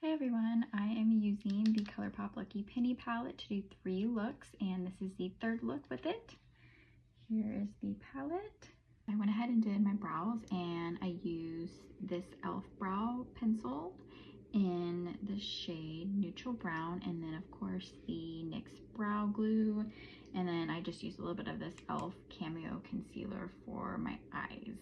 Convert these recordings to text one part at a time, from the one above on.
Hi everyone, I am using the Colourpop Lucky Penny palette to do 3 looks, and this is the 3rd look with it. Here is the palette. I went ahead and did my brows, and I used this e.l.f. brow pencil in the shade Neutral Brown, and then of course the NYX brow glue, and then I just used a little bit of this e.l.f. Cameo concealer for my eyes.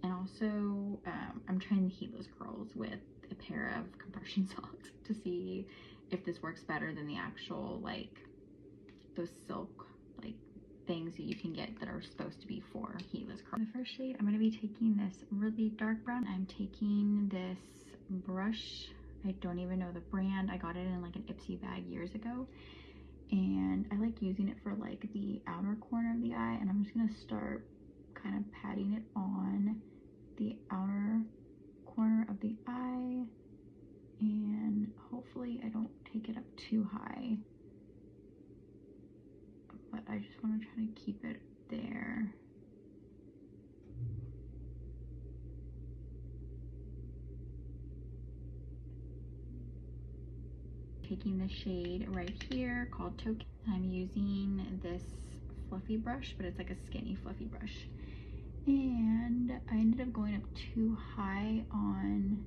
And also, I'm trying the heatless curls with a pair of compression socks to see if this works better than the actual, like, those silk, like, things that you can get that are supposed to be for heatless curls. The first shade, I'm going to be taking this really dark brown. I'm taking this brush. I don't even know the brand. I got it in, like, an Ipsy bag years ago. And I like using it for, like, the outer corner of the eye. And I'm just going to start kind of patting it on the outer corner of the eye, and hopefully I don't take it up too high, but I just want to try to keep it there. Taking the shade right here called Token. I'm using this fluffy brush, but it's like a skinny fluffy brush. And I ended up going up too high on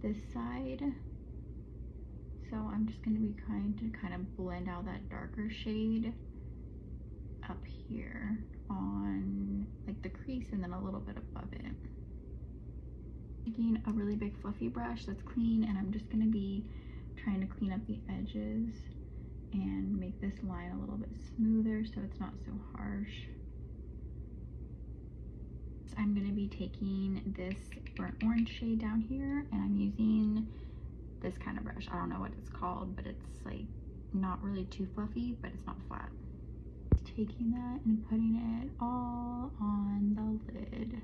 this side. So I'm just going to be trying to kind of blend out that darker shade up here on like the crease and then a little bit above it. Taking a really big fluffy brush that's clean, and I'm just going to be trying to clean up the edges and make this line a little bit smoother so it's not so harsh. I'm going to be taking this burnt orange shade down here, and I'm using this kind of brush. I don't know what it's called, but it's like not really too fluffy, but it's not flat. Taking that and putting it all on the lid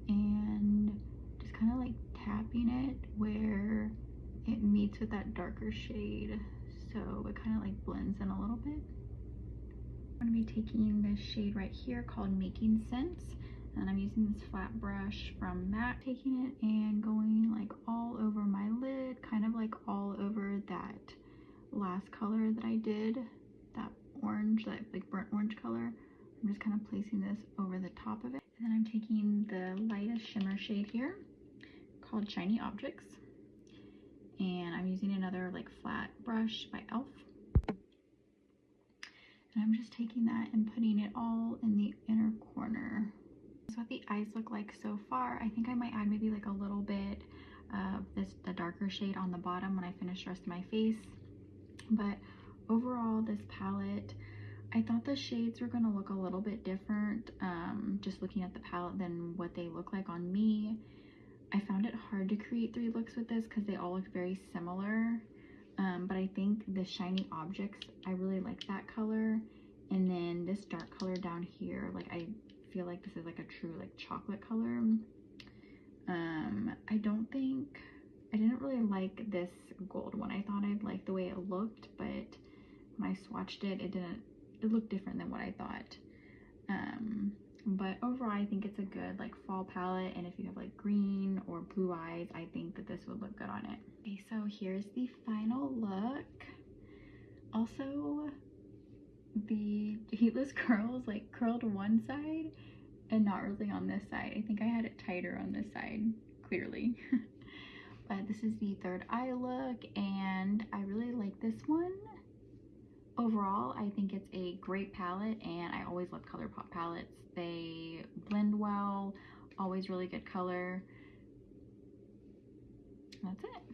and just kind of like tapping it where it meets with that darker shade so it kind of like blends in a little bit. I'm going to be taking this shade right here called Making Sense, and I'm using this flat brush from MAC, taking it and going like all over my lid, kind of like all over that last color that I did, that orange, that like burnt orange color. I'm just kind of placing this over the top of it. And then I'm taking the lightest shimmer shade here called Shiny Objects, and I'm using another like flat brush by e.l.f. And I'm just taking that and putting it all in the inner corner. That's what the eyes look like so far. I think I might add maybe like a little bit of the darker shade on the bottom when I finish the rest of my face. But overall, this palette, I thought the shades were going to look a little bit different just looking at the palette than what they look like on me. I found it hard to create 3 looks with this because they all look very similar. But I think the Shiny Objects, I really like that color. And then this dark color down here, like I feel like this is like a true like chocolate color. I didn't really like this gold one. I thought I'd like the way it looked, but when I swatched it, it looked different than what I thought. But overall, I think it's a good like fall palette, and if you have like green or blue eyes, I think that this would look good on it. Okay, so here's the final look. Also, the heatless curls like curled one side and not really on this side. I think I had it tighter on this side, clearly. But this is the 3rd eye look, and I really like this one. Overall, I think it's a great palette, and I always love Colourpop palettes. They blend well, always really good color. That's it.